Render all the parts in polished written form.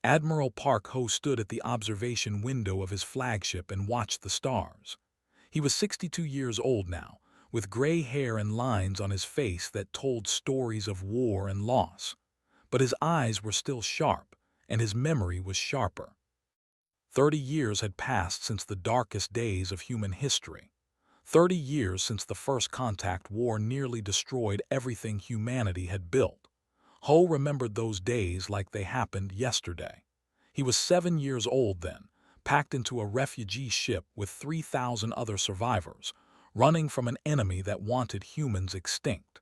Admiral Park Ho stood at the observation window of his flagship and watched the stars. He was 62 years old now, with gray hair and lines on his face that told stories of war and loss. But his eyes were still sharp, and his memory was sharper. 30 years had passed since the darkest days of human history. 30 years since the First Contact War nearly destroyed everything humanity had built. Ho remembered those days like they happened yesterday. He was 7 years old then, packed into a refugee ship with 3,000 other survivors, running from an enemy that wanted humans extinct.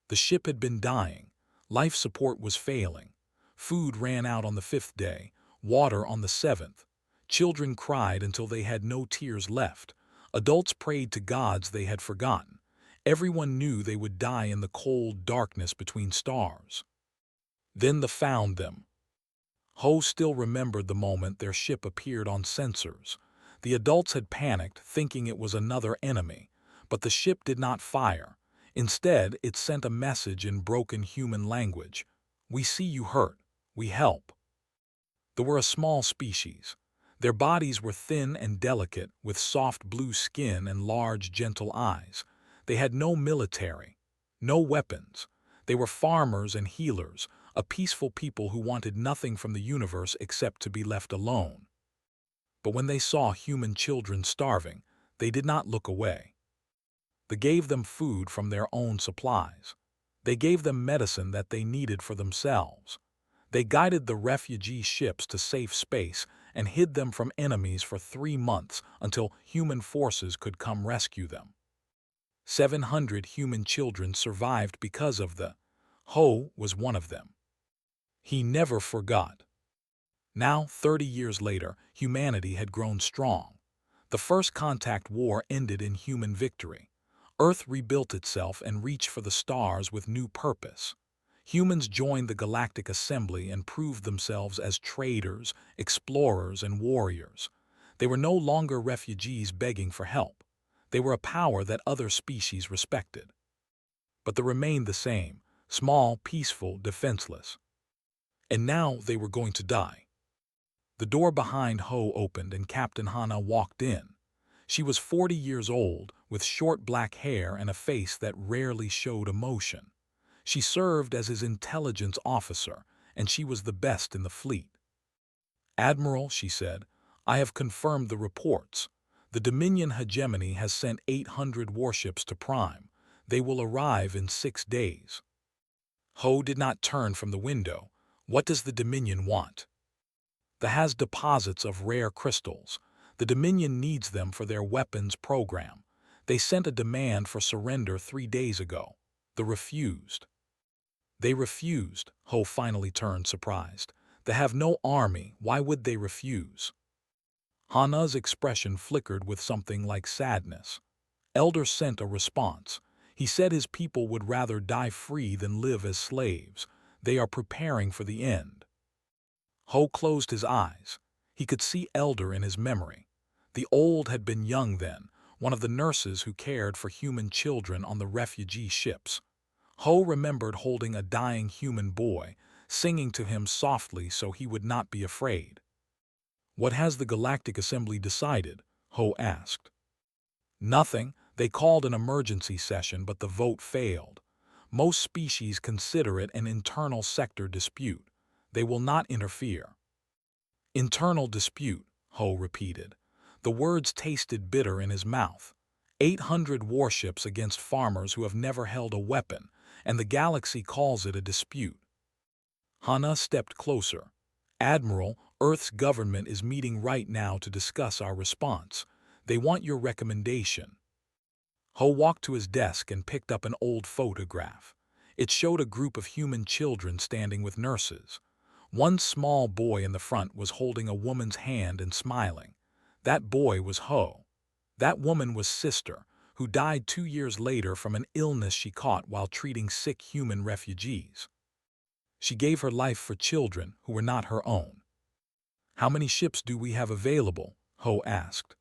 The ship had been dying. Life support was failing. Food ran out on the 5th day, water on the 7th. Children cried until they had no tears left. Adults prayed to gods they had forgotten. Everyone knew they would die in the cold darkness between stars. Then the found them. Ho still remembered the moment their ship appeared on sensors. The adults had panicked, thinking it was another enemy, but the ship did not fire. Instead, it sent a message in broken human language. "We see you hurt. We help." They were a small species. Their bodies were thin and delicate, with soft blue skin and large, gentle eyes. They had no military, no weapons. They were farmers and healers, a peaceful people who wanted nothing from the universe except to be left alone. But when they saw human children starving, they did not look away. They gave them food from their own supplies. They gave them medicine that they needed for themselves. They guided the refugee ships to safe space and hid them from enemies for 3 months until human forces could come rescue them. 700 human children survived because of the. Ho was one of them. He never forgot. Now, 30 years later, humanity had grown strong. The First Contact War ended in human victory. Earth rebuilt itself and reached for the stars with new purpose. Humans joined the Galactic Assembly and proved themselves as traders, explorers, and warriors. They were no longer refugees begging for help. They were a power that other species respected. But they remained the same, small, peaceful, defenseless. And now they were going to die. The door behind Ho opened and Captain Hana walked in. She was 40 years old, with short black hair and a face that rarely showed emotion. She served as his intelligence officer, and she was the best in the fleet. "Admiral," she said, "I have confirmed the reports. The Dominion hegemony has sent 800 warships to Prime. They will arrive in 6 days." Ho did not turn from the window. "What does the Dominion want?" "They has deposits of rare crystals. The Dominion needs them for their weapons program. They sent a demand for surrender 3 days ago. They refused." "They refused?" Ho finally turned, surprised. "They have no army. Why would they refuse?" Hana's expression flickered with something like sadness. Elder sent a response. He said his people would rather die free than live as slaves. They are preparing for the end. Ho closed his eyes. He could see Elder in his memory. The old had been young then, one of the nurses who cared for human children on the refugee ships. Ho remembered holding a dying human boy, singing to him softly so he would not be afraid. "What has the Galactic Assembly decided?" Ho asked. "Nothing. They called an emergency session, but the vote failed. Most species consider it an internal sector dispute. They will not interfere." "Internal dispute," Ho repeated. The words tasted bitter in his mouth. 800 warships against farmers who have never held a weapon, and the galaxy calls it a dispute. Hana stepped closer. "Admiral, Earth's government is meeting right now to discuss our response. They want your recommendation." Ho walked to his desk and picked up an old photograph. It showed a group of human children standing with nurses. One small boy in the front was holding a woman's hand and smiling. That boy was Ho. That woman was Sister, who died 2 years later from an illness she caught while treating sick human refugees. She gave her life for children who were not her own. "How many ships do we have available?" Ho asked.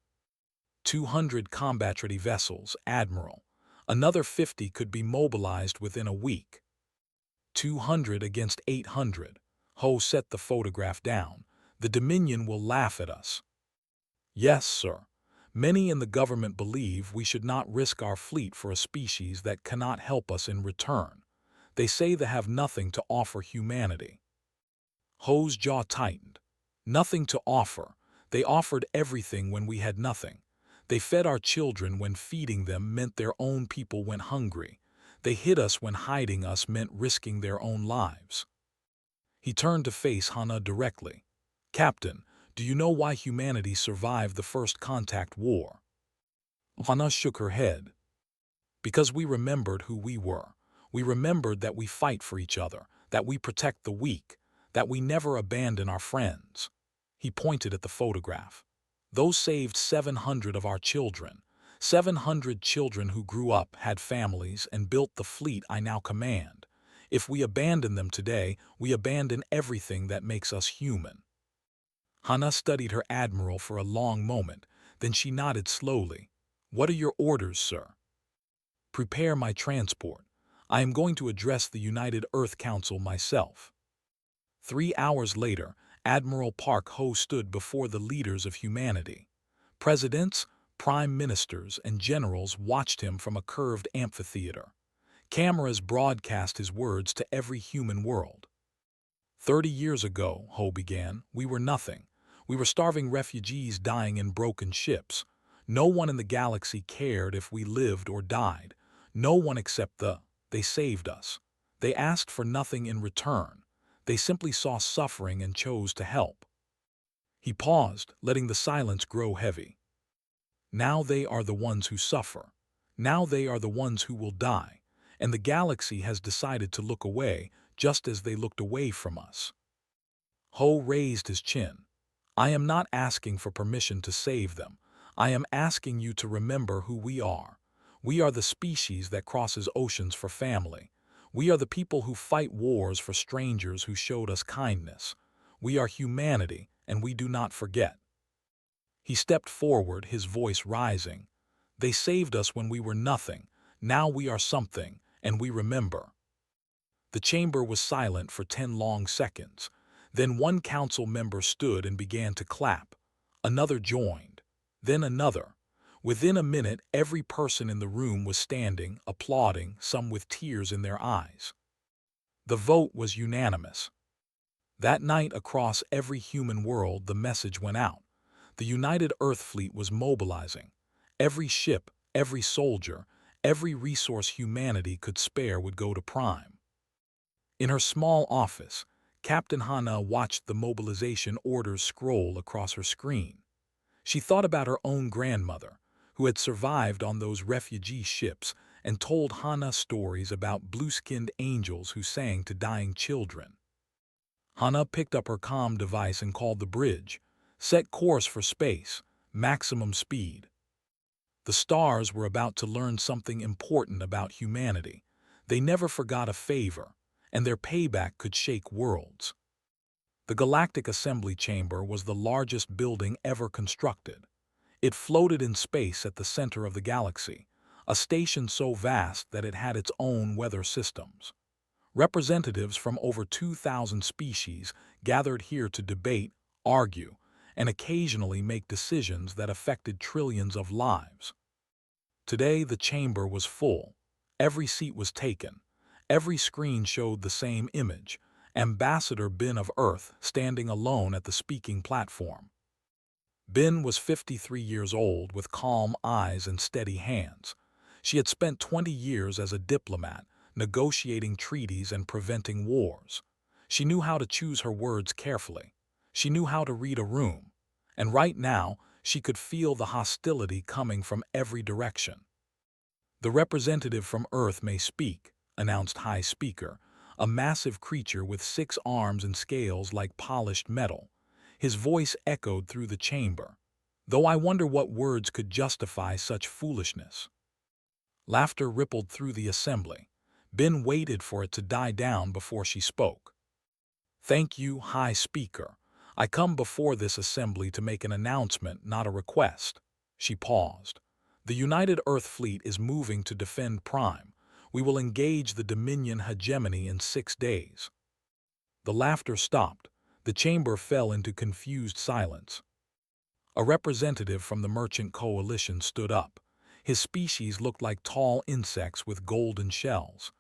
200 combat-ready vessels, Admiral. Another 50 could be mobilized within a week." 200 against 800. Ho set the photograph down. The Dominion will laugh at us. Yes, sir. Many in the government believe we should not risk our fleet for a species that cannot help us in return. They say they have nothing to offer humanity. Ho's jaw tightened. Nothing to offer. They offered everything when we had nothing. They fed our children when feeding them meant their own people went hungry. They hid us when hiding us meant risking their own lives. He turned to face Hana directly. Captain, do you know why humanity survived the First Contact War? Hana shook her head. Because we remembered who we were. We remembered that we fight for each other, that we protect the weak, that we never abandon our friends. He pointed at the photograph. Those saved 700 of our children. 700 children who grew up, had families, and built the fleet I now command. If we abandon them today, we abandon everything that makes us human. Hana studied her admiral for a long moment, then she nodded slowly. What are your orders, sir? Prepare my transport. I am going to address the United Earth Council myself. 3 hours later, Admiral Park Ho stood before the leaders of humanity. Presidents, prime ministers, and generals watched him from a curved amphitheater. Cameras broadcast his words to every human world. 30 years ago, Ho began, we were nothing. We were starving refugees dying in broken ships. No one in the galaxy cared if we lived or died. No one except they saved us. They asked for nothing in return. They simply saw suffering and chose to help. He paused, letting the silence grow heavy. Now they are the ones who suffer. Now they are the ones who will die. And the galaxy has decided to look away, just as they looked away from us. Ho raised his chin. I am not asking for permission to save them. I am asking you to remember who we are. We are the species that crosses oceans for family. We are the people who fight wars for strangers who showed us kindness. We are humanity, and we do not forget. He stepped forward, his voice rising. They saved us when we were nothing. Now we are something, and we remember. The chamber was silent for 10 long seconds. Then one council member stood and began to clap. Another joined. Then another. Within a minute, every person in the room was standing, applauding, some with tears in their eyes. The vote was unanimous. That night, across every human world, the message went out. The United Earth Fleet was mobilizing. Every ship, every soldier, every resource humanity could spare would go to Prime. In her small office, Captain Hana watched the mobilization orders scroll across her screen. She thought about her own grandmother, who had survived on those refugee ships and told Hana stories about blue-skinned angels who sang to dying children. Hana picked up her comm device and called the bridge. Set course for space, maximum speed. The stars were about to learn something important about humanity. They never forgot a favor, and their payback could shake worlds. The Galactic Assembly Chamber was the largest building ever constructed. It floated in space at the center of the galaxy, a station so vast that it had its own weather systems. Representatives from over 2,000 species gathered here to debate, argue, and occasionally make decisions that affected trillions of lives. Today, the chamber was full. Every seat was taken. Every screen showed the same image, Ambassador Bin of Earth standing alone at the speaking platform. Bin was 53 years old with calm eyes and steady hands. She had spent 20 years as a diplomat, negotiating treaties and preventing wars. She knew how to choose her words carefully. She knew how to read a room. And right now, she could feel the hostility coming from every direction. The representative from Earth may speak, announced High Speaker, a massive creature with 6 arms and scales like polished metal. His voice echoed through the chamber. Though I wonder what words could justify such foolishness. Laughter rippled through the assembly. Bin waited for it to die down before she spoke. Thank you, High Speaker. I come before this assembly to make an announcement, not a request. She paused. The United Earth Fleet is moving to defend Prime. We will engage the Dominion hegemony in 6 days. The laughter stopped. The chamber fell into confused silence. A representative from the Merchant Coalition stood up. His species looked like tall insects with golden shells.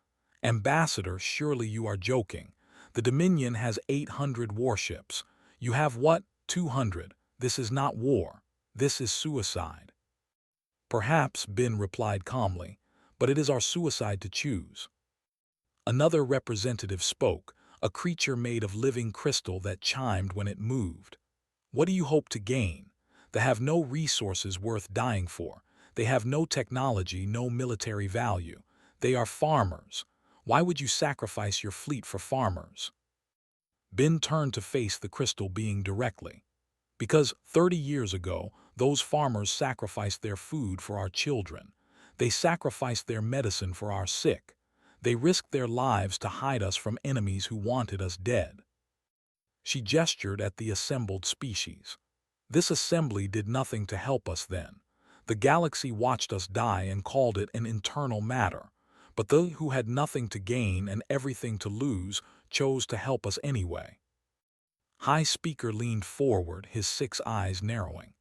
Ambassador, surely you are joking. The Dominion has 800 warships. You have what? 200. This is not war. This is suicide. Perhaps, Bin replied calmly, but it is our suicide to choose. Another representative spoke, a creature made of living crystal that chimed when it moved. What do you hope to gain? They have no resources worth dying for. They have no technology, no military value. They are farmers. Why would you sacrifice your fleet for farmers? Bin turned to face the crystal being directly. Because 30 years ago, those farmers sacrificed their food for our children. They sacrificed their medicine for our sick. They risked their lives to hide us from enemies who wanted us dead. She gestured at the assembled species. This assembly did nothing to help us then. The galaxy watched us die and called it an internal matter. But they who had nothing to gain and everything to lose chose to help us anyway. High Speaker leaned forward, his 6 eyes narrowing.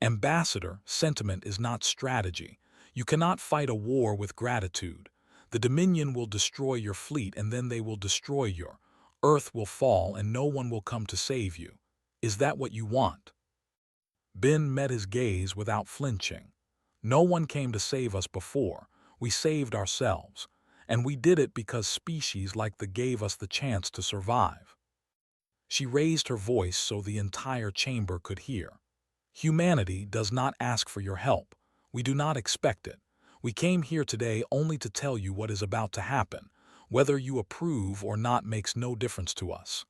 Ambassador, sentiment is not strategy. You cannot fight a war with gratitude. The Dominion will destroy your fleet and then they will destroy your Earth will fall and no one will come to save you. Is that what you want? Bin met his gaze without flinching. No one came to save us before. We saved ourselves. And we did it because species like the gave us the chance to survive. She raised her voice so the entire chamber could hear. Humanity does not ask for your help. We do not expect it. We came here today only to tell you what is about to happen. Whether you approve or not makes no difference to us.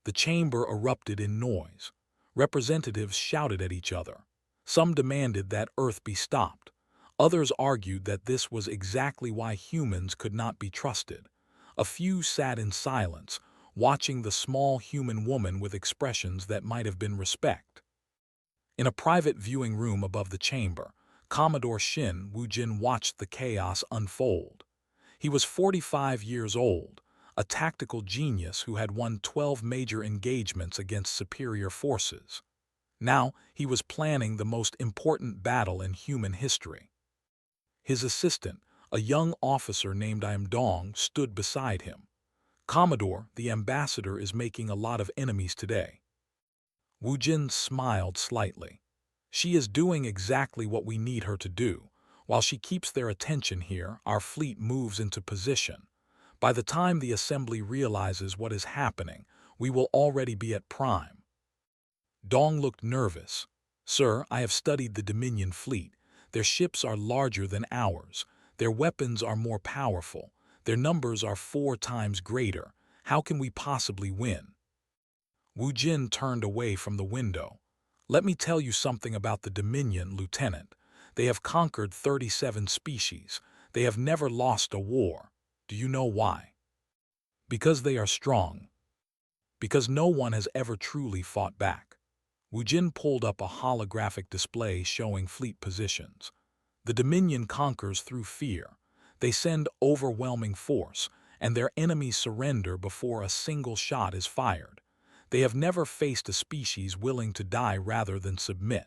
The chamber erupted in noise. Representatives shouted at each other. Some demanded that Earth be stopped. Others argued that this was exactly why humans could not be trusted. A few sat in silence, watching the small human woman with expressions that might have been respect. In a private viewing room above the chamber, Commodore Shin Woo-jin watched the chaos unfold. He was 45 years old, a tactical genius who had won 12 major engagements against superior forces. Now he was planning the most important battle in human history. His assistant, a young officer named Im Dong, stood beside him. Commodore, the ambassador is making a lot of enemies today. Woo-jin smiled slightly. She is doing exactly what we need her to do. While she keeps their attention here, our fleet moves into position. By the time the assembly realizes what is happening, we will already be at prime. Dong looked nervous. Sir, I have studied the Dominion fleet. Their ships are larger than ours. Their weapons are more powerful. Their numbers are 4 times greater. How can we possibly win? Woo-jin turned away from the window. Let me tell you something about the Dominion, Lieutenant. They have conquered 37 species. They have never lost a war. Do you know why? Because they are strong. Because no one has ever truly fought back. Woo-jin pulled up a holographic display showing fleet positions. The Dominion conquers through fear. They send overwhelming force, and their enemies surrender before a single shot is fired. They have never faced a species willing to die rather than submit.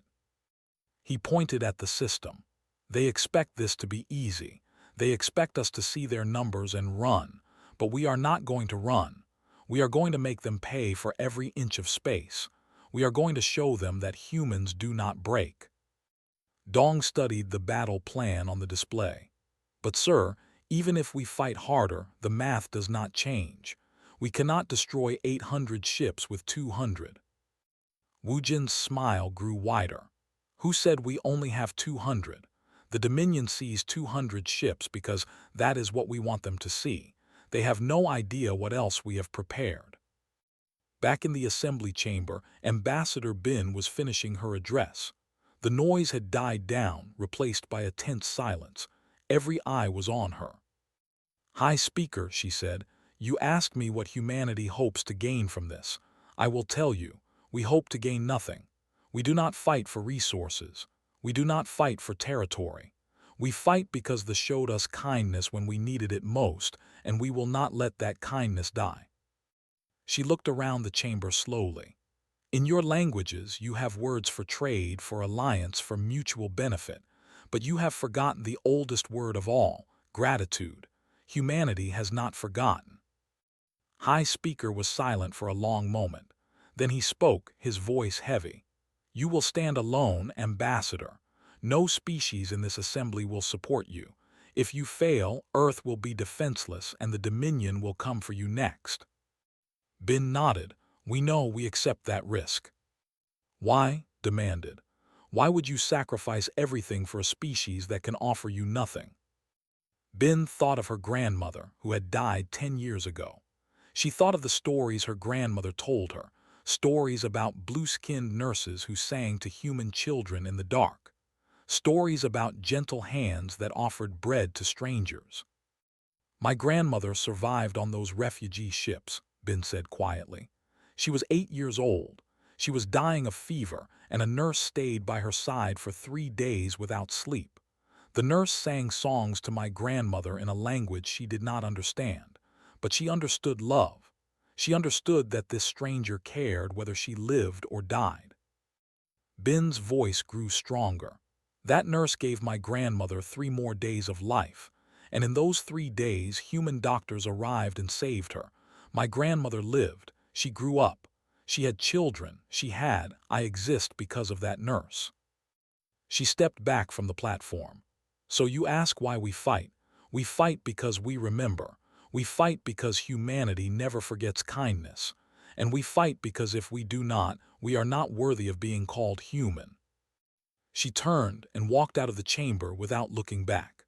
He pointed at the system. They expect this to be easy. They expect us to see their numbers and run. But we are not going to run. We are going to make them pay for every inch of space. We are going to show them that humans do not break. Dong studied the battle plan on the display. But sir, even if we fight harder, the math does not change. We cannot destroy 800 ships with 200. Woo-jin's smile grew wider. Who said we only have 200? The Dominion sees 200 ships because that is what we want them to see. They have no idea what else we have prepared. Back in the assembly chamber, Ambassador Bin was finishing her address. The noise had died down, replaced by a tense silence. Every eye was on her. High Speaker, she said, you asked me what humanity hopes to gain from this. I will tell you, we hope to gain nothing. We do not fight for resources. We do not fight for territory. We fight because they showed us kindness when we needed it most, and we will not let that kindness die. She looked around the chamber slowly. In your languages, you have words for trade, for alliance, for mutual benefit, but you have forgotten the oldest word of all, gratitude. Humanity has not forgotten. High Speaker was silent for a long moment. Then he spoke, his voice heavy. You will stand alone, Ambassador. No species in this assembly will support you. If you fail, Earth will be defenseless and the Dominion will come for you next. Bin nodded. We know, we accept that risk. Why? Demanded. Why would you sacrifice everything for a species that can offer you nothing? Bin thought of her grandmother, who had died 10 years ago. She thought of the stories her grandmother told her, stories about blue-skinned nurses who sang to human children in the dark, stories about gentle hands that offered bread to strangers. My grandmother survived on those refugee ships, Bin said quietly. She was 8 years old. She was dying of fever, and a nurse stayed by her side for 3 days without sleep. The nurse sang songs to my grandmother in a language she did not understand, but she understood love. She understood that this stranger cared whether she lived or died. Bin's voice grew stronger. That nurse gave my grandmother 3 more days of life, and in those 3 days human doctors arrived and saved her. My grandmother lived. She grew up. She had children. I exist because of that nurse. She stepped back from the platform. So you ask why we fight. We fight because we remember. We fight because humanity never forgets kindness. And we fight because if we do not, we are not worthy of being called human. She turned and walked out of the chamber without looking back.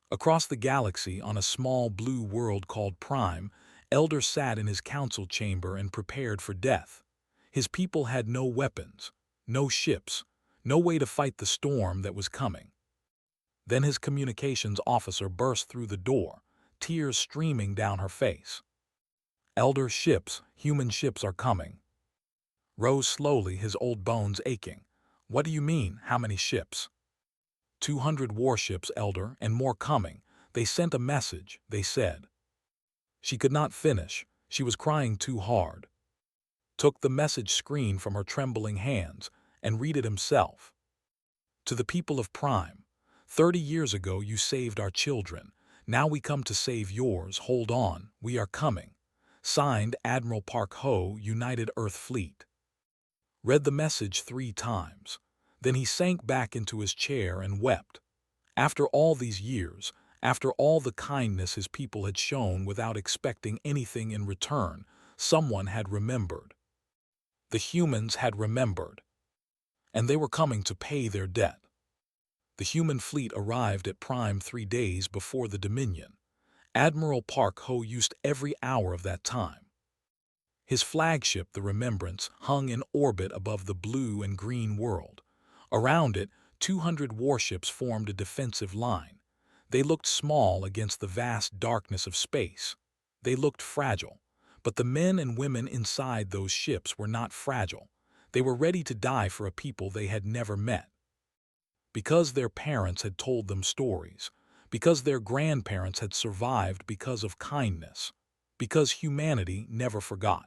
Across the galaxy, on a small blue world called Prime, Elder sat in his council chamber and prepared for death. His people had no weapons, no ships, no way to fight the storm that was coming. Then his communications officer burst through the door, tears streaming down her face. Elder, ships, human ships are coming. Rose slowly, his old bones aching. What do you mean, how many ships? 200 warships, Elder, and more coming. They sent a message, they said. She could not finish. She was crying too hard. Took the message screen from her trembling hands and read it himself. To the people of Prime, 30 years ago you saved our children. Now we come to save yours. Hold on, we are coming. Signed, Admiral Park Ho, United Earth Fleet. Read the message 3 times. Then he sank back into his chair and wept. After all these years, after all the kindness his people had shown without expecting anything in return, someone had remembered. The humans had remembered. And they were coming to pay their debt. The human fleet arrived at Prime 3 days before the Dominion. Admiral Park Ho used every hour of that time. His flagship, the Remembrance, hung in orbit above the blue and green world. Around it, 200 warships formed a defensive line. They looked small against the vast darkness of space. They looked fragile. But the men and women inside those ships were not fragile. They were ready to die for a people they had never met. Because their parents had told them stories. Because their grandparents had survived because of kindness. Because humanity never forgot.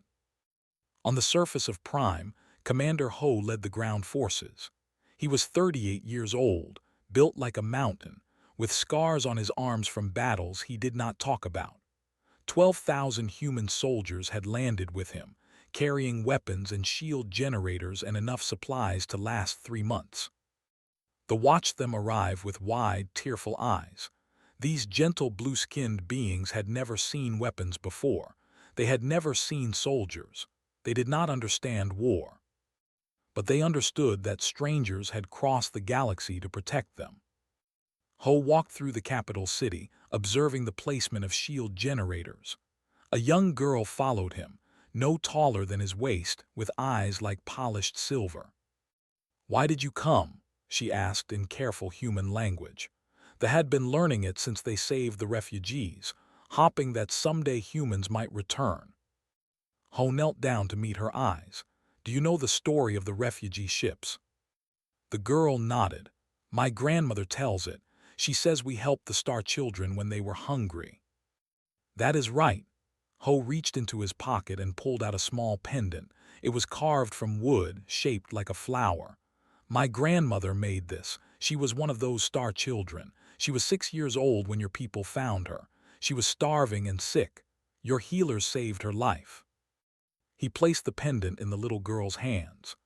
On the surface of Prime, Commander Ho led the ground forces. He was 38 years old, built like a mountain, with scars on his arms from battles he did not talk about. 12,000 human soldiers had landed with him, carrying weapons and shield generators and enough supplies to last 3 months. They watched them arrive with wide, tearful eyes. These gentle blue-skinned beings had never seen weapons before. They had never seen soldiers. They did not understand war. But they understood that strangers had crossed the galaxy to protect them. Ho walked through the capital city, observing the placement of shield generators. A young girl followed him, no taller than his waist, with eyes like polished silver. "Why did you come?" she asked in careful human language. They had been learning it since they saved the refugees, hoping that someday humans might return. Ho knelt down to meet her eyes. "Do you know the story of the refugee ships?" The girl nodded. "My grandmother tells it. She says we helped the Star Children when they were hungry." "That is right." Ho reached into his pocket and pulled out a small pendant. It was carved from wood, shaped like a flower. My grandmother made this. She was one of those star children. She was 6 years old when your people found her. She was starving and sick. Your healers saved her life. He placed the pendant in the little girl's hands.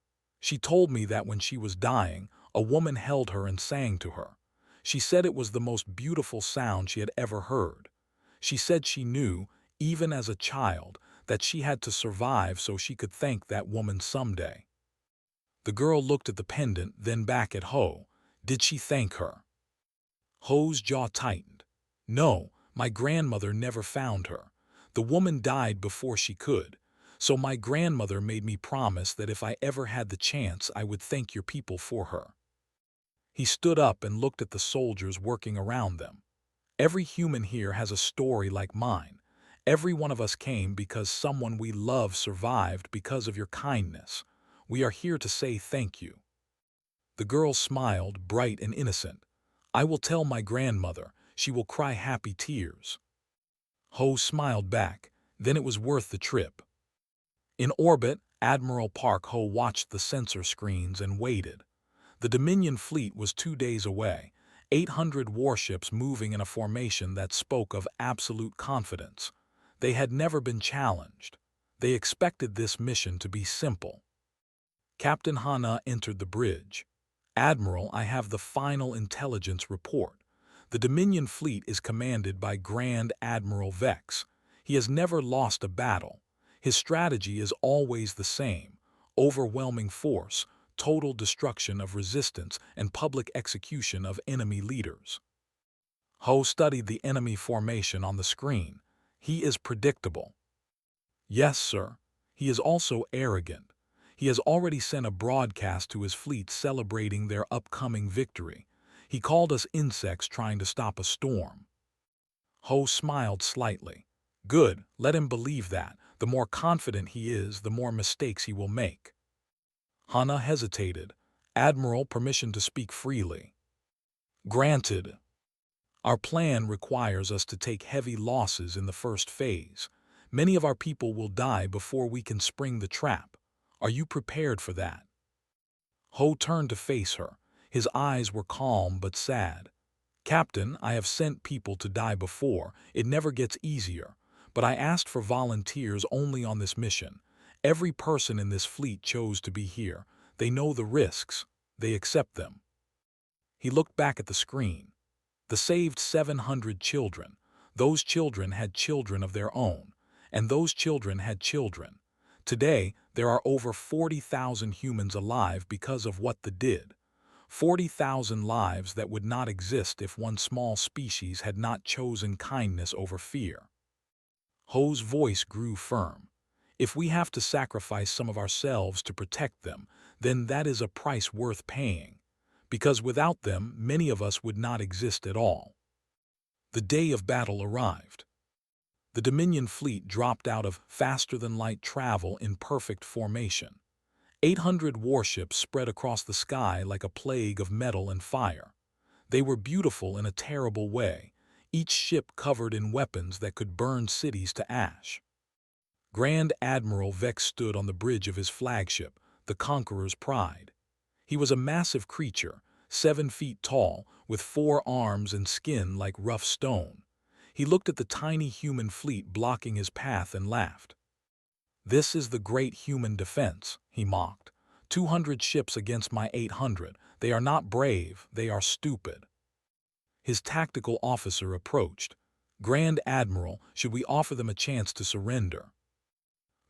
She told me that when she was dying, a woman held her and sang to her. She said it was the most beautiful sound she had ever heard. She said she knew, even as a child, that she had to survive so she could thank that woman someday. The girl looked at the pendant, then back at Ho. Did she thank her? Ho's jaw tightened. No, my grandmother never found her. The woman died before she could. So my grandmother made me promise that if I ever had the chance, I would thank your people for her. He stood up and looked at the soldiers working around them. Every human here has a story like mine. Every one of us came because someone we love survived because of your kindness. We are here to say thank you. The girl smiled, bright and innocent. I will tell my grandmother. She will cry happy tears. Ho smiled back. Then it was worth the trip. In orbit, Admiral Park Ho watched the sensor screens and waited. The Dominion fleet was 2 days away, 800 warships moving in a formation that spoke of absolute confidence. They had never been challenged. They expected this mission to be simple. Captain Hana entered the bridge. Admiral, I have the final intelligence report. The Dominion fleet is commanded by Grand Admiral Vex. He has never lost a battle. His strategy is always the same: overwhelming force, total destruction of resistance, and public execution of enemy leaders. Ho studied the enemy formation on the screen. He is predictable. Yes, sir. He is also arrogant. He has already sent a broadcast to his fleet celebrating their upcoming victory. He called us insects trying to stop a storm. Ho smiled slightly. Good, let him believe that. The more confident he is, the more mistakes he will make. Hana hesitated. Admiral, permission to speak freely. Granted. Our plan requires us to take heavy losses in the first phase. Many of our people will die before we can spring the trap. Are you prepared for that? Ho turned to face her. His eyes were calm but sad. Captain, I have sent people to die before. It never gets easier. But I asked for volunteers only on this mission. Every person in this fleet chose to be here. They know the risks. They accept them. He looked back at the screen. The saved 700 children. Those children had children of their own. And those children had children. Today, there are over 40,000 humans alive because of what they did. 40,000 lives that would not exist if one small species had not chosen kindness over fear. Ho's voice grew firm. If we have to sacrifice some of ourselves to protect them, then that is a price worth paying. Because without them, many of us would not exist at all. The day of battle arrived. The Dominion fleet dropped out of faster-than-light travel in perfect formation. 800 warships spread across the sky like a plague of metal and fire. They were beautiful in a terrible way, each ship covered in weapons that could burn cities to ash. Grand Admiral Vex stood on the bridge of his flagship, the Conqueror's Pride. He was a massive creature, 7 feet tall, with 4 arms and skin like rough stone. He looked at the tiny human fleet blocking his path and laughed. This is the great human defense, he mocked. 200 ships against my 800. They are not brave, they are stupid. His tactical officer approached. Grand Admiral, should we offer them a chance to surrender?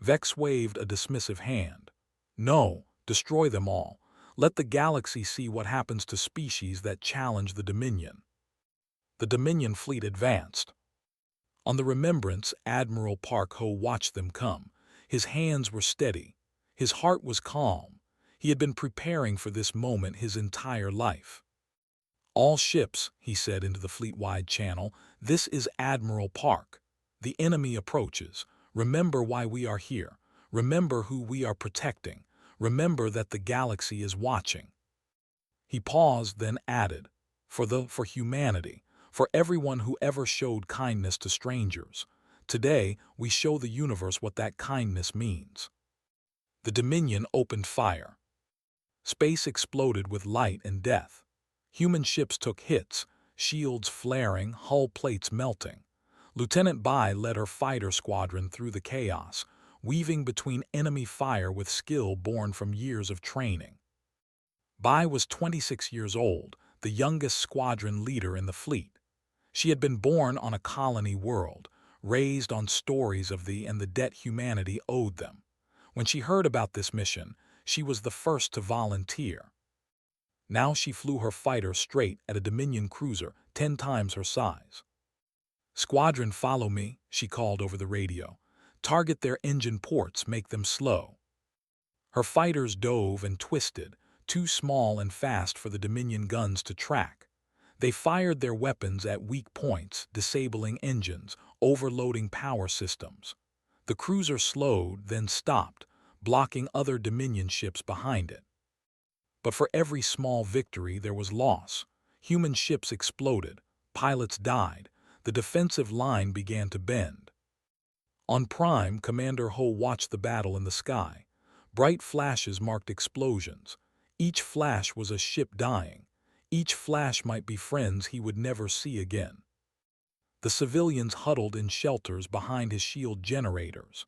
Vex waved a dismissive hand. No, destroy them all. Let the galaxy see what happens to species that challenge the Dominion. The Dominion fleet advanced. On the Remembrance, Admiral Park Ho watched them come. His hands were steady. His heart was calm. He had been preparing for this moment his entire life. All ships, he said into the fleet-wide channel, this is Admiral Park. The enemy approaches. Remember why we are here. Remember who we are protecting. Remember that the galaxy is watching. He paused, then added, for humanity, for everyone who ever showed kindness to strangers. Today, we show the universe what that kindness means. The Dominion opened fire. Space exploded with light and death. Human ships took hits, shields flaring, hull plates melting. Lieutenant Bai led her fighter squadron through the chaos, weaving between enemy fire with skill born from years of training. Bai was 26 years old, the youngest squadron leader in the fleet. She had been born on a colony world, raised on stories of the debt humanity owed them. When she heard about this mission, she was the first to volunteer. Now she flew her fighter straight at a Dominion cruiser 10 times her size. "Squadron, follow me," she called over the radio. "Target their engine ports, make them slow." Her fighters dove and twisted, too small and fast for the Dominion guns to track. They fired their weapons at weak points, disabling engines, overloading power systems. The cruiser slowed, then stopped, blocking other Dominion ships behind it. But for every small victory there was loss. Human ships exploded, pilots died, the defensive line began to bend. On Prime, Commander Ho watched the battle in the sky. Bright flashes marked explosions. Each flash was a ship dying. Each flash might be friends he would never see again. The civilians huddled in shelters behind his shield generators.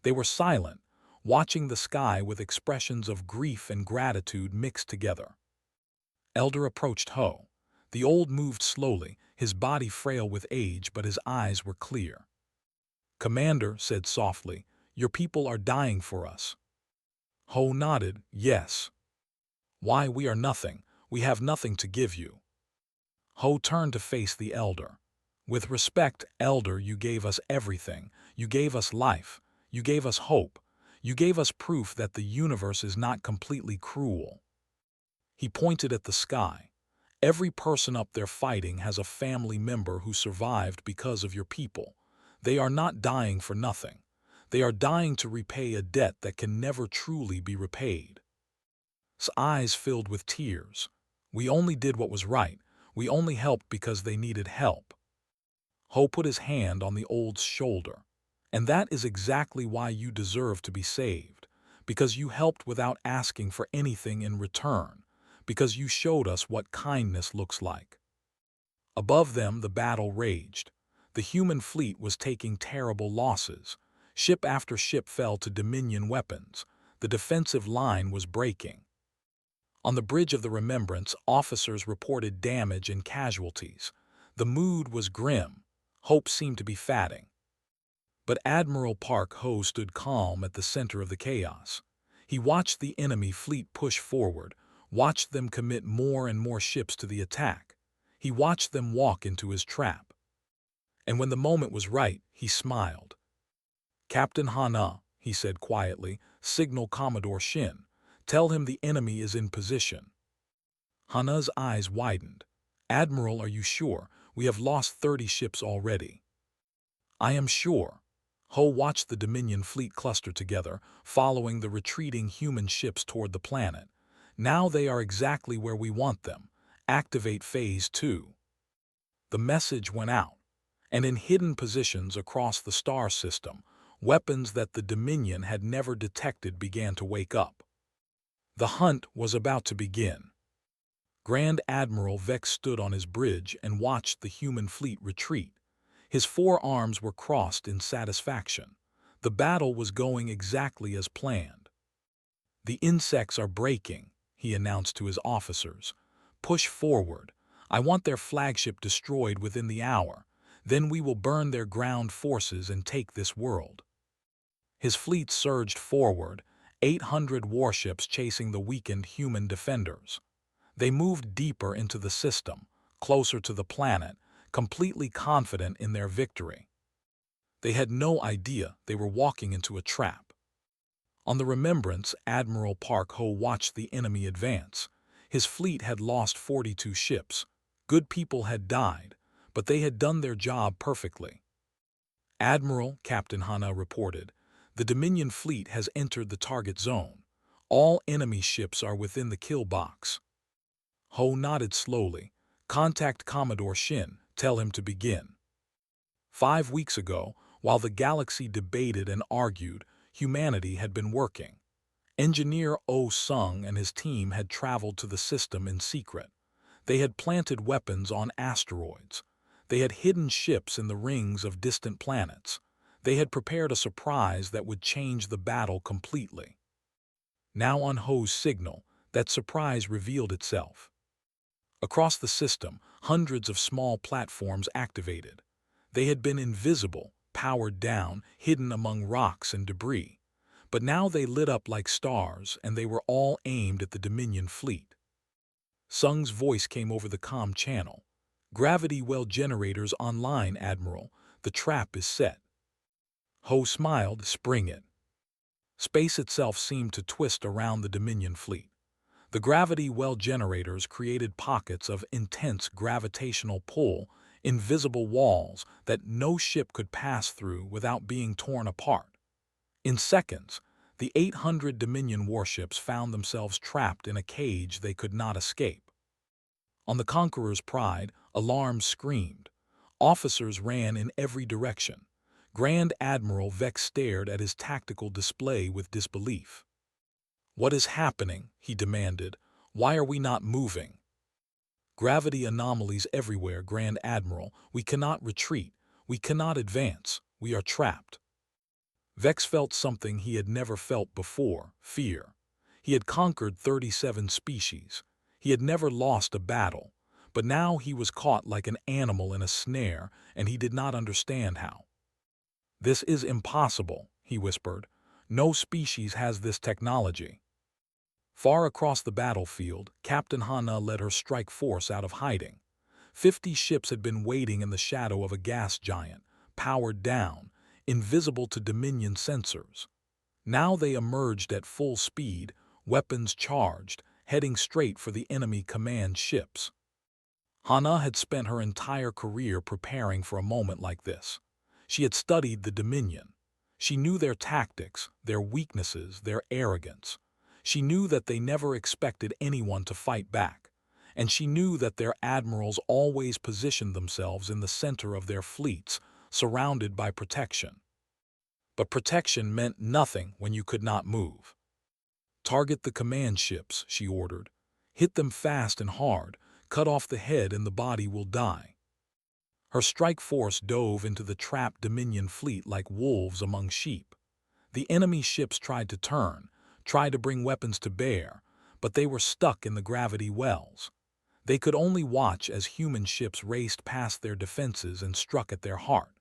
They were silent, watching the sky with expressions of grief and gratitude mixed together. Elder approached Ho. The old moved slowly, his body frail with age, but his eyes were clear. "Commander," said softly, "your people are dying for us." Ho nodded, "Yes." "Why, we are nothing. We have nothing to give you." Ho turned to face the elder. "With respect, Elder, you gave us everything. You gave us life. You gave us hope. You gave us proof that the universe is not completely cruel." He pointed at the sky. "Every person up there fighting has a family member who survived because of your people. They are not dying for nothing. They are dying to repay a debt that can never truly be repaid." His eyes filled with tears. "We only did what was right. We only helped because they needed help." Ho put his hand on the old's shoulder. "And that is exactly why you deserve to be saved. Because you helped without asking for anything in return. Because you showed us what kindness looks like." Above them, the battle raged. The human fleet was taking terrible losses. Ship after ship fell to Dominion weapons. The defensive line was breaking. On the bridge of the Remembrance, officers reported damage and casualties. The mood was grim. Hope seemed to be fading. But Admiral Park Ho stood calm at the center of the chaos. He watched the enemy fleet push forward, watched them commit more and more ships to the attack. He watched them walk into his trap. And when the moment was right, he smiled. "Captain Hana," he said quietly, "signal Commodore Shin. Tell him the enemy is in position." Hana's eyes widened. "Admiral, are you sure? We have lost 30 ships already." "I am sure." Ho watched the Dominion fleet cluster together, following the retreating human ships toward the planet. "Now they are exactly where we want them. Activate Phase 2. The message went out, and in hidden positions across the star system, weapons that the Dominion had never detected began to wake up. The hunt was about to begin. Grand Admiral Vex stood on his bridge and watched the human fleet retreat. His forearms were crossed in satisfaction. The battle was going exactly as planned. "The insects are breaking," he announced to his officers. "Push forward. I want their flagship destroyed within the hour. Then we will burn their ground forces and take this world." His fleet surged forward, 800 warships chasing the weakened human defenders. They moved deeper into the system, closer to the planet, completely confident in their victory. They had no idea they were walking into a trap. On the Remembrance, Admiral Park Ho watched the enemy advance. His fleet had lost 42 ships. Good people had died, but they had done their job perfectly. "Admiral," Captain Hana reported, "the Dominion fleet has entered the target zone. All enemy ships are within the kill box." Ho nodded slowly. "Contact Commodore Shin. Tell him to begin." 5 weeks ago, While the galaxy debated and argued, humanity had been working. Engineer Oh Sung and his team had traveled to the system in secret. They had planted weapons on asteroids. They had hidden ships in the rings of distant planets. They had prepared a surprise that would change the battle completely. Now on Ho's signal, that surprise revealed itself. Across the system, hundreds of small platforms activated. They had been invisible, powered down, hidden among rocks and debris. But now they lit up like stars, and they were all aimed at the Dominion fleet. Sung's voice came over the comm channel. "Gravity well generators online, Admiral. The trap is set." Ho smiled, "Spring it." Space itself seemed to twist around the Dominion fleet. The gravity well generators created pockets of intense gravitational pull, invisible walls that no ship could pass through without being torn apart. In seconds, the 800 Dominion warships found themselves trapped in a cage they could not escape. On the Conqueror's Pride, alarms screamed. Officers ran in every direction. Grand Admiral Vex stared at his tactical display with disbelief. "What is happening?" he demanded. "Why are we not moving?" "Gravity anomalies everywhere, Grand Admiral. We cannot retreat. We cannot advance. We are trapped." Vex felt something he had never felt before: fear. He had conquered 37 species. He had never lost a battle. But now he was caught like an animal in a snare, and he did not understand how. "This is impossible," he whispered. "No species has this technology." Far across the battlefield, Captain Hana led her strike force out of hiding. 50 ships had been waiting in the shadow of a gas giant, powered down, invisible to Dominion sensors. Now they emerged at full speed, weapons charged, heading straight for the enemy command ships. Hana had spent her entire career preparing for a moment like this. She had studied the Dominion. She knew their tactics, their weaknesses, their arrogance. She knew that they never expected anyone to fight back. And she knew that their admirals always positioned themselves in the center of their fleets, surrounded by protection. But protection meant nothing when you could not move. "Target the command ships," she ordered. "Hit them fast and hard. Cut off the head and the body will die." Her strike force dove into the trapped Dominion fleet like wolves among sheep. The enemy ships tried to turn, tried to bring weapons to bear, but they were stuck in the gravity wells. They could only watch as human ships raced past their defenses and struck at their heart.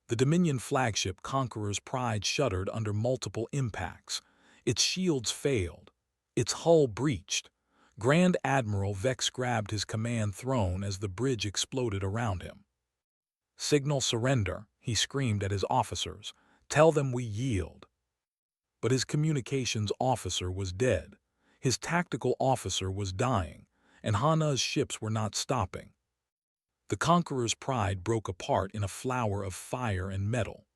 The Dominion flagship Conqueror's Pride shuddered under multiple impacts. Its shields failed. Its hull breached. Grand Admiral Vex grabbed his command throne as the bridge exploded around him. "Signal surrender," he screamed at his officers. "Tell them we yield." But his communications officer was dead. His tactical officer was dying, and Hana's ships were not stopping. The Conqueror's Pride broke apart in a flower of fire and metal.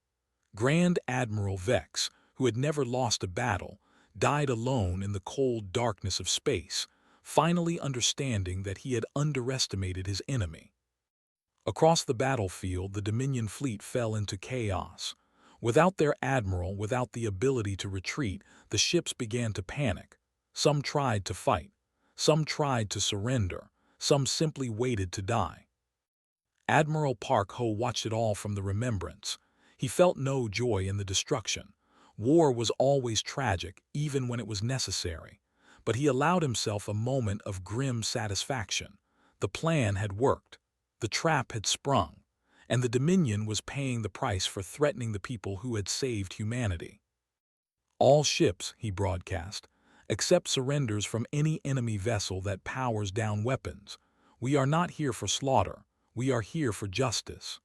Grand Admiral Vex, who had never lost a battle, died alone in the cold darkness of space, finally understanding that he had underestimated his enemy. Across the battlefield, the Dominion fleet fell into chaos. Without their admiral, without the ability to retreat, the ships began to panic. Some tried to fight. Some tried to surrender. Some simply waited to die. Admiral Park Ho watched it all from the remembrance. He felt no joy in the destruction. War was always tragic, even when it was necessary. But he allowed himself a moment of grim satisfaction. The plan had worked. The trap had sprung. And the Dominion was paying the price for threatening the people who had saved humanity. "All ships," he broadcast, "accept surrenders from any enemy vessel that powers down weapons. We are not here for slaughter. We are here for justice."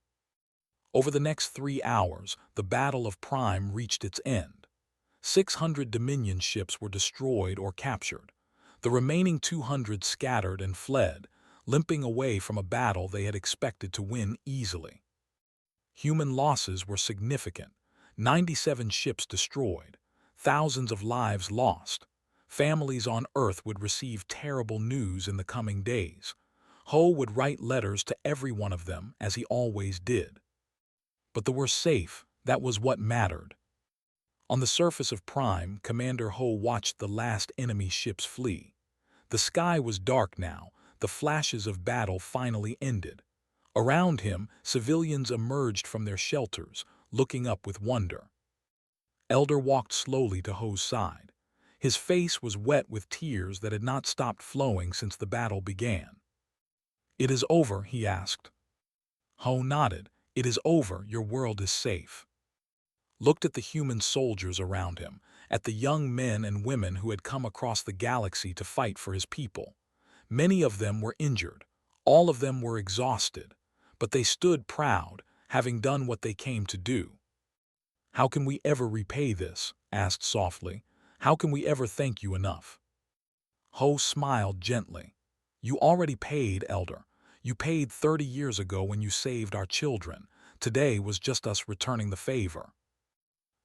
Over the next 3 hours, the Battle of Prime reached its end. 600 Dominion ships were destroyed or captured. The remaining 200 scattered and fled, limping away from a battle they had expected to win easily. Human losses were significant. 97 ships destroyed. Thousands of lives lost. Families on Earth would receive terrible news in the coming days. Ho would write letters to every one of them, as he always did. But they were safe. That was what mattered. On the surface of Prime, Commander Ho watched the last enemy ships flee. The sky was dark now. The flashes of battle finally ended. Around him, civilians emerged from their shelters, looking up with wonder. Elder walked slowly to Ho's side. His face was wet with tears that had not stopped flowing since the battle began. "It is over?" he asked. Ho nodded. "It is over. Your world is safe." Looked at the human soldiers around him, at the young men and women who had come across the galaxy to fight for his people. Many of them were injured. All of them were exhausted. But they stood proud, having done what they came to do. "How can we ever repay this?" asked softly. "How can we ever thank you enough?" Ho smiled gently. "You already paid, Elder. You paid 30 years ago when you saved our children. Today was just us returning the favor."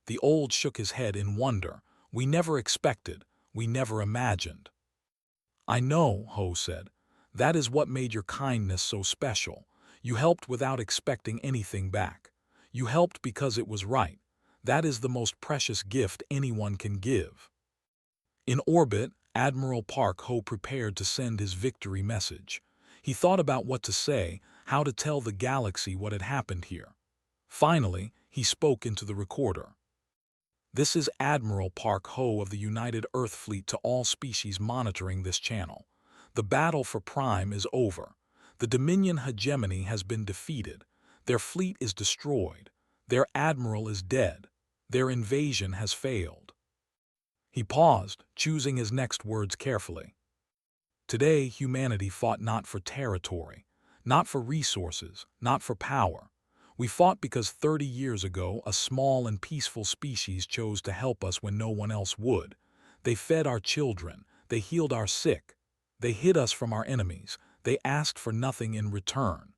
The old shook his head in wonder. "We never expected. We never imagined." "I know," Ho said. "That is what made your kindness so special. You helped without expecting anything back. You helped because it was right. That is the most precious gift anyone can give." In orbit, Admiral Park Ho prepared to send his victory message. He thought about what to say, how to tell the galaxy what had happened here. Finally, he spoke into the recorder. "This is Admiral Park Ho of the United Earth Fleet to all species monitoring this channel. The battle for Prime is over. The Dominion hegemony has been defeated. Their fleet is destroyed. Their admiral is dead. Their invasion has failed." He paused, choosing his next words carefully. "Today, humanity fought not for territory, not for resources, not for power. We fought because 30 years ago a small and peaceful species chose to help us when no one else would. They fed our children. They healed our sick. They hid us from our enemies. They asked for nothing in return."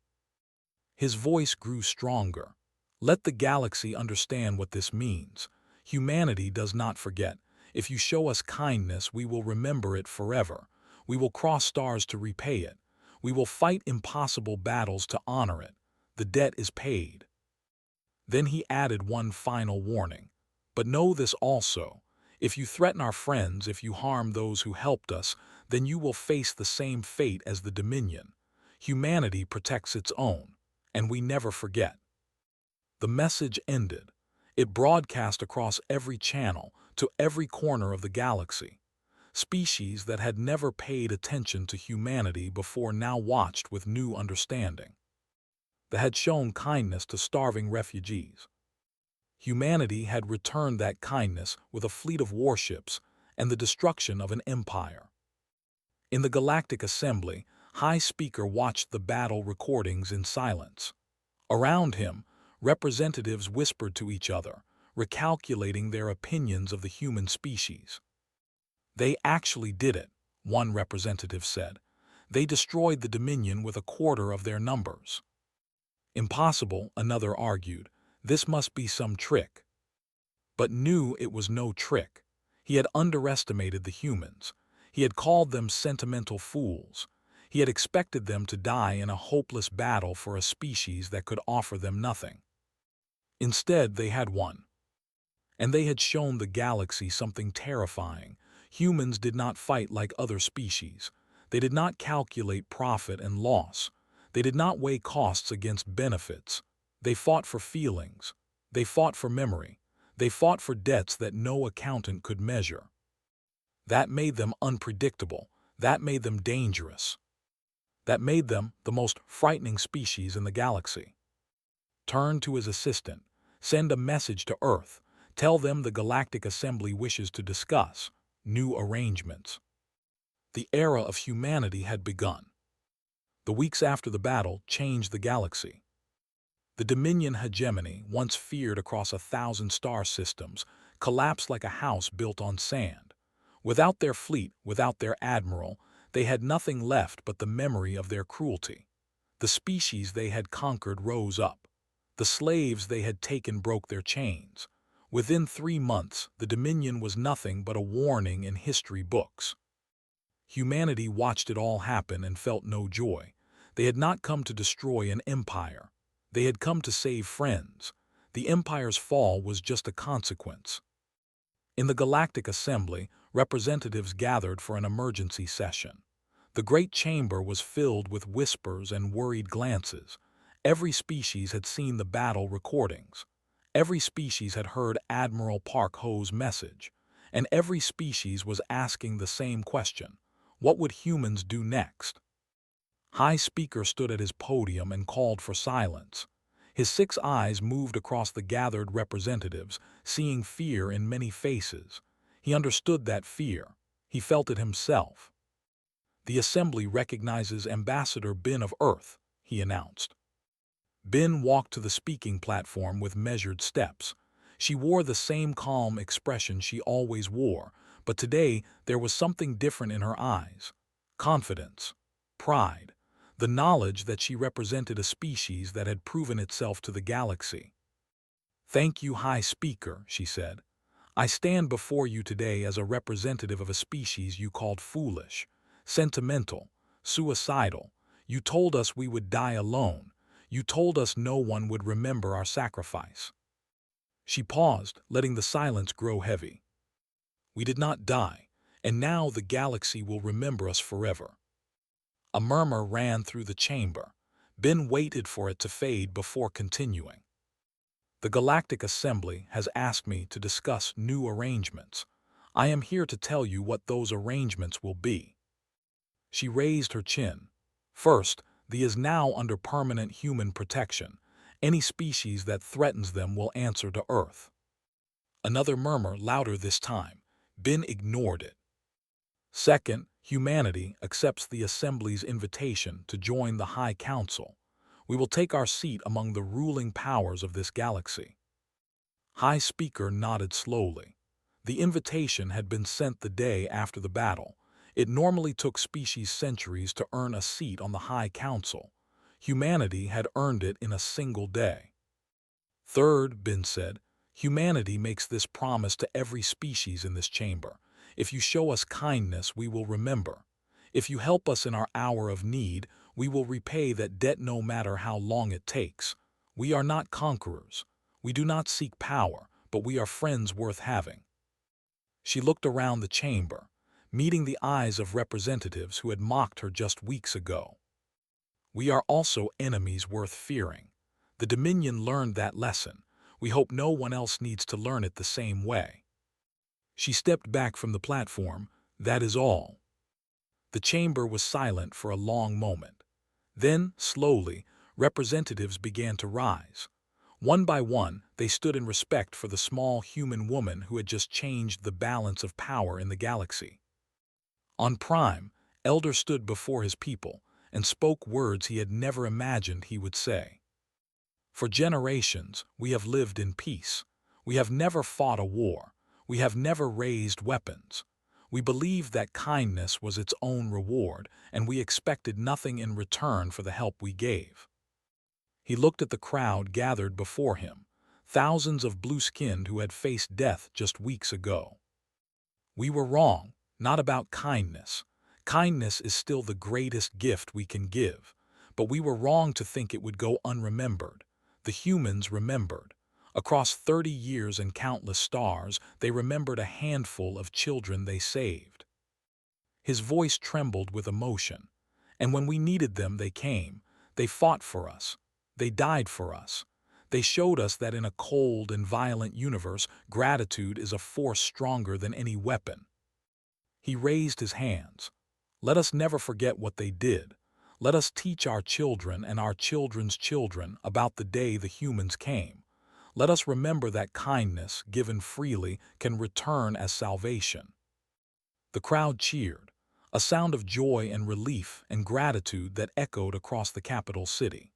His voice grew stronger. "Let the galaxy understand what this means. Humanity does not forget. If you show us kindness, we will remember it forever. We will cross stars to repay it. We will fight impossible battles to honor it. The debt is paid." Then he added one final warning. "But know this also. If you threaten our friends, if you harm those who helped us, then you will face the same fate as the Dominion. Humanity protects its own, and we never forget." The message ended. It broadcast across every channel, to every corner of the galaxy. Species that had never paid attention to humanity before now watched with new understanding. They had shown kindness to starving refugees. Humanity had returned that kindness with a fleet of warships and the destruction of an empire. In the Galactic Assembly, High Speaker watched the battle recordings in silence. Around him, representatives whispered to each other, recalculating their opinions of the human species. "They actually did it," one representative said. "They destroyed the Dominion with a quarter of their numbers." "Impossible," another argued. "This must be some trick." But knew it was no trick. He had underestimated the humans. He had called them sentimental fools. He had expected them to die in a hopeless battle for a species that could offer them nothing. Instead, they had won. And they had shown the galaxy something terrifying. Humans did not fight like other species. They did not calculate profit and loss. They did not weigh costs against benefits. They fought for feelings. They fought for memory. They fought for debts that no accountant could measure. That made them unpredictable. That made them dangerous. That made them the most frightening species in the galaxy. Turn to his assistant. Send a message to Earth. Tell them the Galactic Assembly wishes to discuss new arrangements. The era of humanity had begun. The weeks after the battle changed the galaxy. The Dominion hegemony, once feared across 1,000 star systems, collapsed like a house built on sand. Without their fleet, without their admiral, they had nothing left but the memory of their cruelty. The species they had conquered rose up. The slaves they had taken broke their chains. Within 3 months, the Dominion was nothing but a warning in history books. Humanity watched it all happen and felt no joy. They had not come to destroy an empire. They had come to save friends. The Empire's fall was just a consequence. In the Galactic Assembly, representatives gathered for an emergency session. The great chamber was filled with whispers and worried glances. Every species had seen the battle recordings. Every species had heard Admiral Park Ho's message. And every species was asking the same question: what would humans do next? High Speaker stood at his podium and called for silence. His 6 eyes moved across the gathered representatives, seeing fear in many faces. He understood that fear. He felt it himself. "The Assembly recognizes Ambassador Bin of Earth," he announced. Bin walked to the speaking platform with measured steps. She wore the same calm expression she always wore, but today there was something different in her eyes. Confidence, pride, the knowledge that she represented a species that had proven itself to the galaxy. "Thank you, High Speaker," she said. "I stand before you today as a representative of a species you called foolish, sentimental, suicidal. You told us we would die alone. You told us no one would remember our sacrifice." She paused, letting the silence grow heavy. "We did not die, and now the galaxy will remember us forever." A murmur ran through the chamber. Ben waited for it to fade before continuing. "The Galactic Assembly has asked me to discuss new arrangements. I am here to tell you what those arrangements will be." She raised her chin. "First, the is now under permanent human protection. Any species that threatens them will answer to Earth." Another murmur, louder this time. Ben ignored it. "Second, humanity accepts the Assembly's invitation to join the High Council. We will take our seat among the ruling powers of this galaxy." High Speaker nodded slowly. The invitation had been sent the day after the battle. It normally took species centuries to earn a seat on the High Council. Humanity had earned it in a single day. "Third," Ben said, "humanity makes this promise to every species in this chamber. If you show us kindness, we will remember. If you help us in our hour of need, we will repay that debt no matter how long it takes. We are not conquerors. We do not seek power, but we are friends worth having." She looked around the chamber, meeting the eyes of representatives who had mocked her just weeks ago. "We are also enemies worth fearing. The Dominion learned that lesson. We hope no one else needs to learn it the same way." She stepped back from the platform. "That is all." The chamber was silent for a long moment. Then, slowly, representatives began to rise. One by one, they stood in respect for the small human woman who had just changed the balance of power in the galaxy. On Prime, Elder stood before his people and spoke words he had never imagined he would say. "For generations, we have lived in peace. We have never fought a war. We have never raised weapons. We believed that kindness was its own reward, and we expected nothing in return for the help we gave." He looked at the crowd gathered before him, thousands of blue-skinned who had faced death just weeks ago. "We were wrong, not about kindness. Kindness is still the greatest gift we can give, but we were wrong to think it would go unremembered. The humans remembered. Across 30 years and countless stars, they remembered a handful of children they saved." His voice trembled with emotion. "And when we needed them, they came. They fought for us. They died for us. They showed us that in a cold and violent universe, gratitude is a force stronger than any weapon." He raised his hands. "Let us never forget what they did. Let us teach our children and our children's children about the day the humans came. Let us remember that kindness, given freely, can return as salvation." The crowd cheered, a sound of joy and relief and gratitude that echoed across the capital city.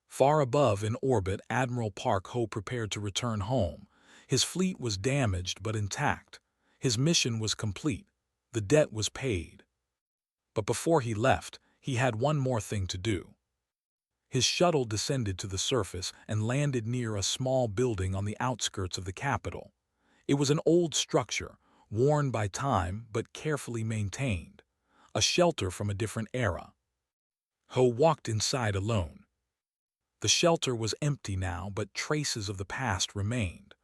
Far above in orbit, Admiral Park Ho prepared to return home. His fleet was damaged but intact. His mission was complete. The debt was paid. But before he left, he had one more thing to do. His shuttle descended to the surface and landed near a small building on the outskirts of the capital. It was an old structure, worn by time but carefully maintained, a shelter from a different era. Ho walked inside alone. The shelter was empty now, but traces of the past remained.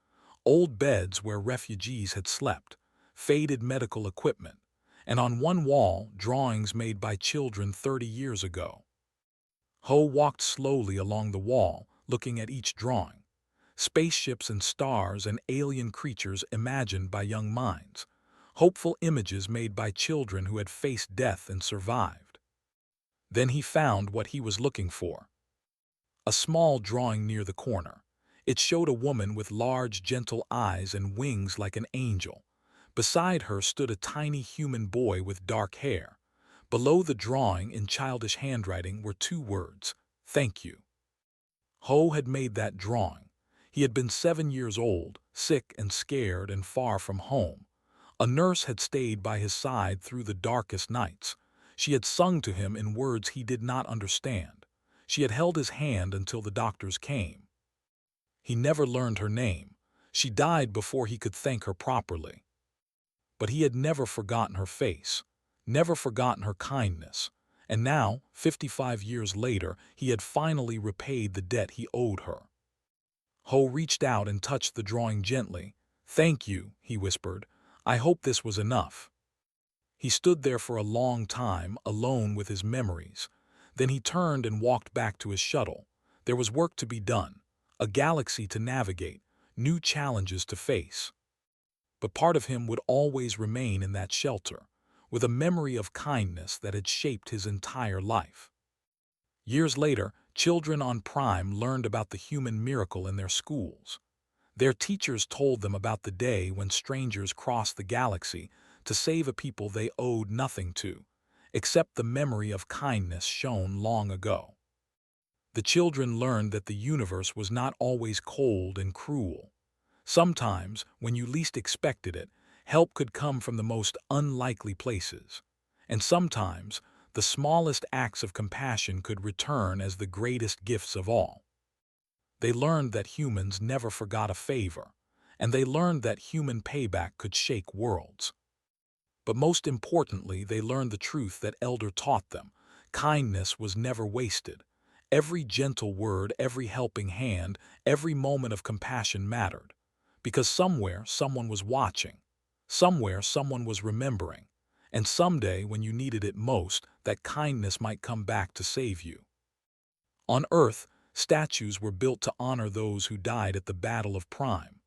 Old beds where refugees had slept, faded medical equipment, and on one wall, drawings made by children 30 years ago. Ho walked slowly along the wall, looking at each drawing. Spaceships and stars and alien creatures imagined by young minds. Hopeful images made by children who had faced death and survived. Then he found what he was looking for. A small drawing near the corner. It showed a woman with large, gentle eyes and wings like an angel. Beside her stood a tiny human boy with dark hair. Below the drawing, in childish handwriting, were two words: "Thank you." Ho had made that drawing. He had been 7 years old, sick and scared and far from home. A nurse had stayed by his side through the darkest nights. She had sung to him in words he did not understand. She had held his hand until the doctors came. He never learned her name. She died before he could thank her properly. But he had never forgotten her face, never forgotten her kindness. And now, 55 years later, he had finally repaid the debt he owed her. Ho reached out and touched the drawing gently. "Thank you," he whispered. "I hope this was enough." He stood there for a long time, alone with his memories. Then he turned and walked back to his shuttle. There was work to be done, a galaxy to navigate, new challenges to face. But part of him would always remain in that shelter, with a memory of kindness that had shaped his entire life. Years later, children on Prime learned about the human miracle in their schools. Their teachers told them about the day when strangers crossed the galaxy to save a people they owed nothing to, except the memory of kindness shown long ago. The children learned that the universe was not always cold and cruel. Sometimes, when you least expected it, help could come from the most unlikely places. And sometimes, the smallest acts of compassion could return as the greatest gifts of all. They learned that humans never forgot a favor, and they learned that human payback could shake worlds. But most importantly, they learned the truth that Elder taught them: kindness was never wasted. Every gentle word, every helping hand, every moment of compassion mattered. Because somewhere, someone was watching. Somewhere, someone was remembering. And someday, when you needed it most, that kindness might come back to save you. On Earth, statues were built to honor those who died at the Battle of Prime.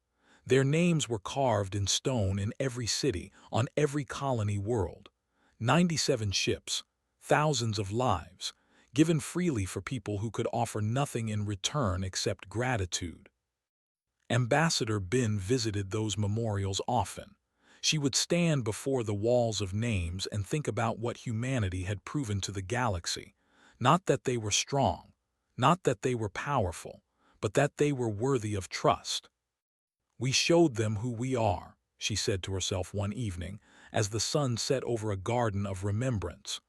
Their names were carved in stone in every city, on every colony world. 97 ships, thousands of lives, given freely for people who could offer nothing in return except gratitude. Ambassador Bin visited those memorials often. She would stand before the walls of names and think about what humanity had proven to the galaxy. Not that they were strong, not that they were powerful, but that they were worthy of trust. "We showed them who we are," she said to herself one evening, as the sun set over a garden of remembrance.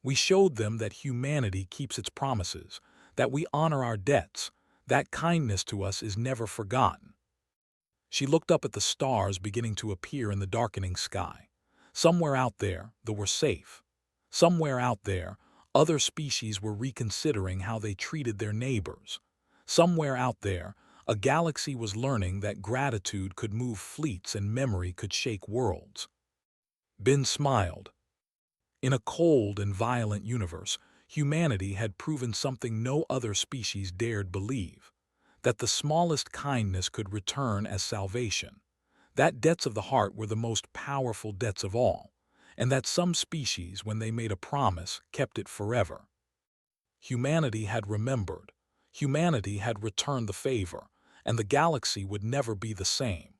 "We showed them that humanity keeps its promises, that we honor our debts, that kindness to us is never forgotten." She looked up at the stars beginning to appear in the darkening sky. Somewhere out there, they were safe. Somewhere out there, other species were reconsidering how they treated their neighbors. Somewhere out there, a galaxy was learning that gratitude could move fleets and memory could shake worlds. Bin smiled. In a cold and violent universe, humanity had proven something no other species dared believe: that the smallest kindness could return as salvation, that debts of the heart were the most powerful debts of all, and that some species, when they made a promise, kept it forever. Humanity had remembered. Humanity had returned the favor, and the galaxy would never be the same.